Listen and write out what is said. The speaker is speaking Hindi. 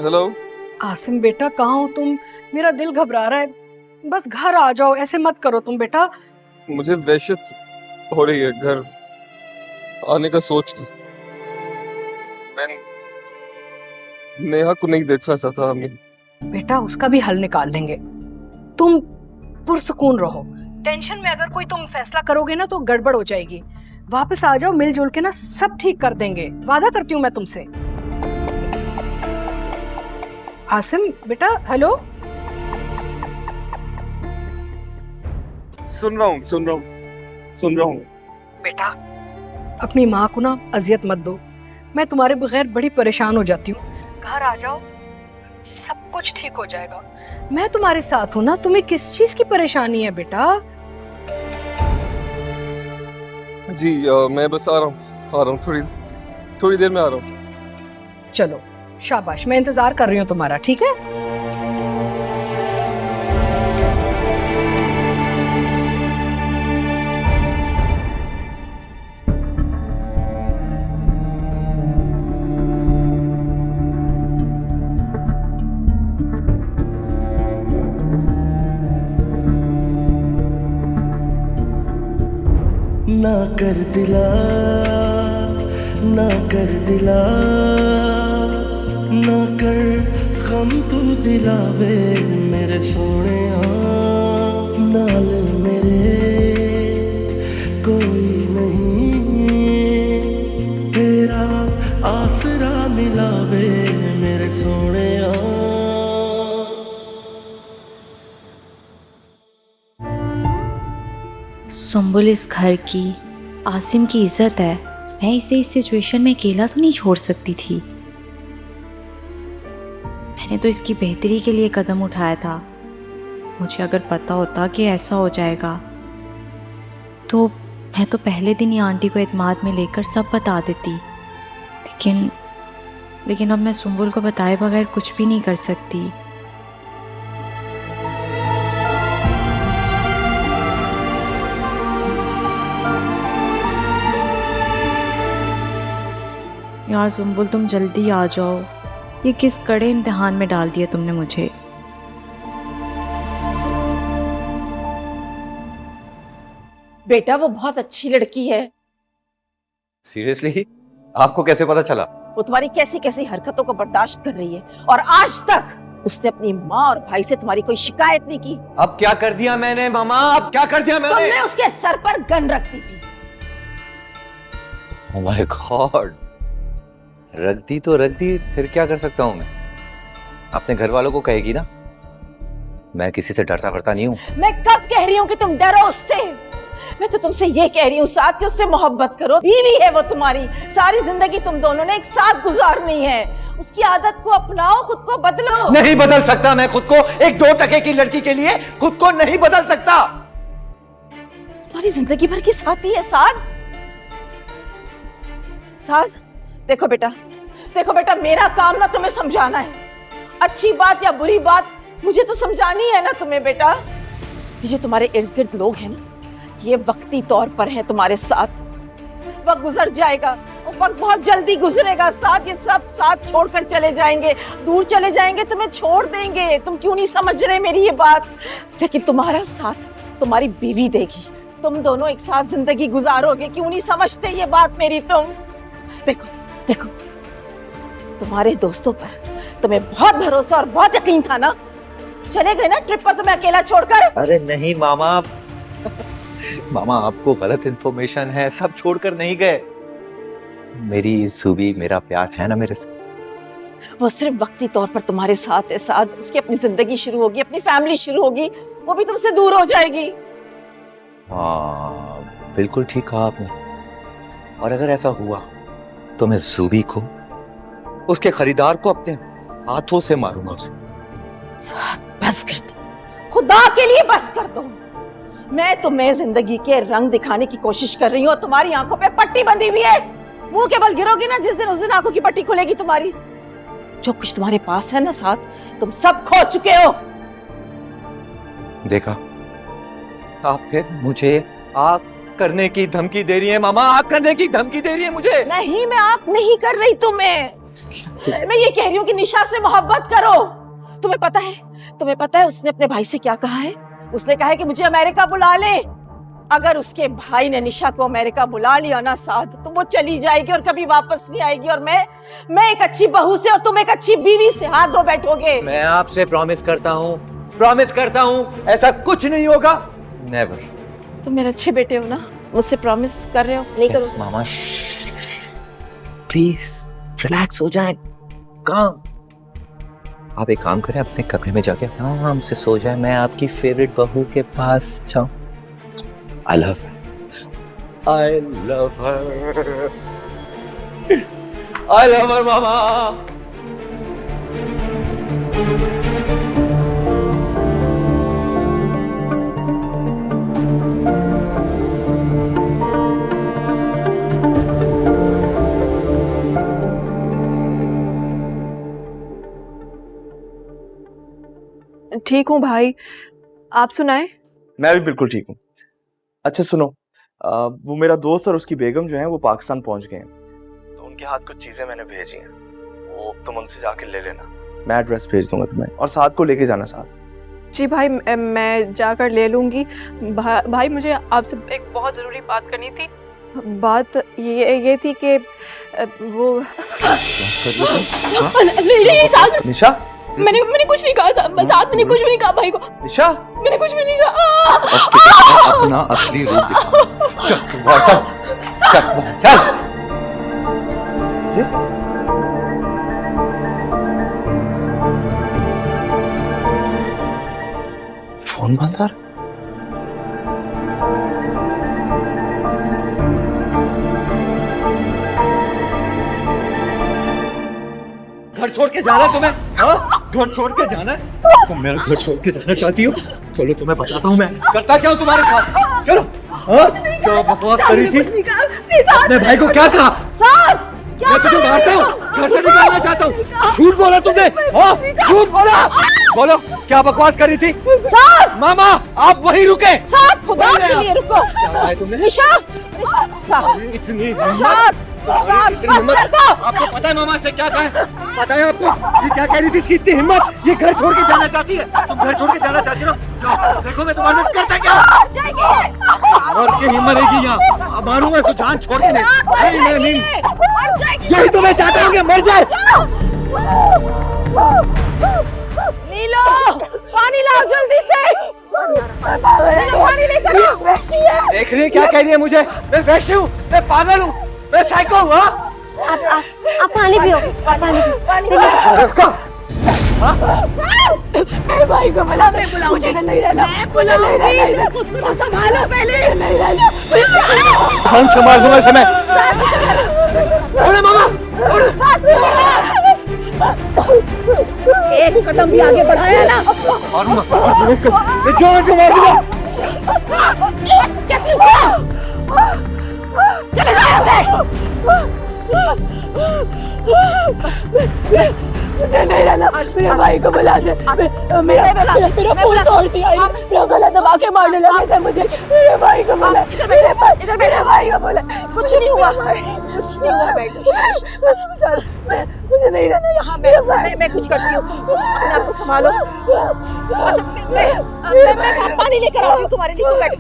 हेलो आसिम बेटा, कहाँ हो तुम? मेरा दिल घबरा रहा है। बस घर आ जाओ, ऐसे मत करो तुम बेटा। मुझे वहशत हो रही है घर आने का सोच के। मैं नेहा को नहीं देखना चाहता। अम्मी बेटा, उसका भी हल निकाल लेंगे। तुम पुरसुकून रहो। टेंशन में अगर कोई तुम फैसला करोगे ना तो गड़बड़ हो जाएगी। वापस आ जाओ, मिलजुल के ना सब ठीक कर देंगे, वादा करती हूँ मैं तुमसे। आसिम बेटा, हेलो। सुन रहा हूँ। बेटा, अपनी माँ को ना अजियत मत दो। मैं तुम्हारे बगैर बड़ी परेशान हो जाती हूँ। घर आ जाओ, सब कुछ ठीक हो जाएगा। मैं तुम्हारे साथ हूँ ना। तुम्हें किस चीज की परेशानी है बेटा? जी मैं बस आ रहा हूँ थोड़ी देर में आ रहा हूँ। चलो शाबाश, मैं इंतजार कर रही हूँ तुम्हारा, ठीक है? ना कर दिला, ना कर दिला, ना कर गम तू दिलावे मेरे सोने। नाल मेरे कोई नहीं, तेरा आसरा मिलावे मेरे सोने। सुंबुल इस घर की, आसिम की इज्जत है। मैं इसे इस सिचुएशन में अकेला तो नहीं छोड़ सकती थी। मैंने तो इसकी बेहतरी के लिए कदम उठाया था। मुझे अगर पता होता कि ऐसा हो जाएगा तो मैं तो पहले दिन ही आंटी को एतमाद में लेकर सब बता देती। लेकिन अब मैं सुंबुल को बताए बगैर कुछ भी नहीं कर सकती। यार सुंबुल, तुम जल्दी आ जाओ। ये किस कड़े इम्तिहान में डाल दिया तुमने मुझे। बेटा, वो बहुत अच्छी लड़की है। सीरियसली? आपको कैसे पता चला? वो तुम्हारी कैसी कैसी हरकतों को बर्दाश्त कर रही है और आज तक उसने अपनी माँ और भाई से तुम्हारी कोई शिकायत नहीं की। अब क्या कर दिया मैंने मामा? अब क्या कर दिया मैंने? तुमने उसके सर पर गन रख दी थी। ओह माय गॉड, रख दी तो रख दी, फिर क्या कर सकता हूं मैं? अपने घर वालों को कहेगी ना, मैं किसी से डरता पड़ता नहीं हूं। मैं कब कह रही हूँ कि तुम डरो उससे? मैं तो तुमसे ये कह रही हूँ साथ कि उससे मोहब्बत करो। बीवी है वो तुम्हारी, सारी जिंदगी तुम दोनों ने एक साथ गुजारनी है। उसकी आदत को अपनाओ, खुद को बदलो। नहीं बदल सकता मैं खुद को। एक 2 टके की लड़की के लिए खुद को नहीं बदल सकता। तुम्हारी जिंदगी भर की साथी है साथ। देखो बेटा, मेरा काम ना तुम्हें समझाना है। अच्छी बात या बुरी बात मुझे तो समझानी है ना तुम्हें बेटा। ये जो तुम्हारे इर्द गिर्द लोग हैं ना, ये वक्ती तौर पर है तुम्हारे साथ। वक्त गुजर जाएगा, वो वक्त बहुत जल्दी गुजरेगा। साथ ये सब साथ छोड़कर चले जाएंगे, दूर चले जाएंगे, तुम्हें छोड़ देंगे। तुम क्यों नहीं समझ रहे मेरी ये बात? लेकिन तुम्हारा साथ तुम्हारी बीवी देगी। तुम दोनों एक साथ जिंदगी गुजारोगे। क्यों नहीं समझते ये बात मेरी तुम? देखो, तुम्हारे दोस्तों पर तुम्हें बहुत भरोसा और बहुत यकीन था ना। चले गए ना ट्रिप पर तुम्हें अकेला छोड़कर। अरे नहीं मामा, मामा आपको गलत इन्फॉर्मेशन है। सब छोड़कर नहीं गए। मेरी सुबी, मेरा प्यार है ना मेरे से। वो सिर्फ वक्ती तौर पर तुम्हारे साथ है। साथ उसकी अपनी जिंदगी शुरू होगी, अपनी फैमिली शुरू होगी, वो भी तुमसे दूर हो जाएगी। हाँ, बिल्कुल ठीक कहा आपने। और अगर ऐसा हुआ तो मैं ज़ूबी को, उसके खरीदार को अपने हाथों से मारूंगा उसे। बस कर दो, खुदा के लिए बस कर दो। मैं तुम्हें जिंदगी के रंग दिखाने की कोशिश कर रही हूँ। तुम्हारी आंखों पे पट्टी बंधी हुई है। मुंह के बल गिरोगी ना जिस दिन, उस दिन आंखों की पट्टी खुलेगी तुम्हारी। जो कुछ तुम्हारे पास है ना साथ, तुम सब खो चुके हो। देखा, आप फिर मुझे आग करने की धमकी दे रही है मामा। आग करने की धमकी दे रही है मुझे। नहीं, मैं आग नहीं कर रही तुम्हें। मैं ये कह रही हूँ कि निशा से मोहब्बत करो। तुम्हें पता है उसने अपने भाई से क्या कहा है? उसने कहा है कि मुझे अमेरिका बुला ले। अगर उसके भाई ने निशा को अमेरिका बुला लिया ना साथ, तो वो चली जाएगी और कभी वापस नहीं आएगी, और मैं एक अच्छी बहू से और तुम एक अच्छी बीवी से हाथ धो बैठोगे। मैं आपसे प्रॉमिस करता हूँ ऐसा कुछ नहीं होगा। नेवर। तुम मेरे अच्छे बेटे हो ना, मुझसे प्रॉमिस कर रहे हो? नहीं करो। मामा प्लीज रिलैक्स हो जाए, काम। आप एक काम करें, अपने कमरे में जाके आराम से सो जाए, मैं आपकी फेवरेट बहू के पास जाऊं। I love her. I love her. I love her, mama. ठीक हूँ भाई, आप सुनाए? मैं भी बिल्कुल ठीक हूँ। अच्छा सुनो, वो मेरा दोस्त और उसकी बेगम जो है वो पाकिस्तान पहुंच गए हैं, तो उनके हाथ कुछ चीजें मैंने भेजी हैं, वो तुम उनसे जाके ले लेना। मैं एड्रेस भेज दूंगा तुम्हें, और साथ को लेके जाना साथ। जी भाई, मैं जाकर ले लूँगी। भाई मुझे आपसे एक बहुत ज़रूरी बात करनी थी। बात ये थी कि वो नहीं, निशा, मैंने कुछ नहीं कहा साथ, मैंने कुछ भी नहीं कहा भाई को। निशा, मैंने कुछ भी नहीं कहा। अपना असली रूप दिखा। चल। फोन बंद आ रहा। घर छोड़ के जाना है तुम्हें? हाँ? घर छोड़ के जाना है? तुम मेरा घर छोड़ के जाना चाहती हो? चलो तुम्हें बताता हूँ मैं करता क्या हूँ तुम्हारे साथ। चलो। हाँ? क्या बकवास करी थी? अपने भाई को क्या कहा? मैं तुझे मारता हूँ, घर से निकालना चाहता हूँ। झूठ बोला तुमने? हाँ? झूठ बोला? बोलो, क्या बकवास करी थी? मामा, आप वहीं रुके। खुदा के लिए रुको। क्या है तुमने? निशा, इतनी हिम्मत। आपको पता है मामा से क्या कहा? पता है आपको? ये क्या कह रही थी, इसकी इतनी हिम्मत? ये घर छोड़ के जाना चाहती है। तुम घर छोड़ के जाना चाहती हो? जाओ, देखो मैं तुम्हारे साथ करता क्या। और की हिम्मत रहेगी यहाँ, मारूंगा तो जान छोड़ के नहीं। यही तो मैं चाहता हूँ कि मर जाए। नीलो, पानी लाओ जल्दी से। पानी लेकर आओ। देख रही है क्या कह रही है मुझे? मैं वैश्य हूँ, मैं पागल हूँ, मैं साइको हूँ। आप पानी पियो, उसका मेरे भाई को बुला, मैं बुलाऊं, मुझे नहीं रहना, नहीं, खुद को तो संभालो पहले। नहीं रहना, कौन संभाल दूंगा समय? छोड़ो मामा, छोड़ो। एक कदम भी आगे बढ़ाया ना, मारूंगा इसको, जो मार दूंगा। चले जाओ यहाँ से। बस, मुझे नहीं रहना। मेरे भाई को बुला दे। मेरा फोन तोड़ती आई, मेरा गला दबा के मारने लगे थे मुझे। मेरे भाई को बुला, इधर मेरे भाई को बुला। कुछ नहीं हुआ, मुझे नहीं रहना यहाँ। मैं कुछ करती हूँ, अपने आप को संभालो। अच्छा, मैं पानी लेकर आती हूँ तुम्हारे लिए, तुम बैठो।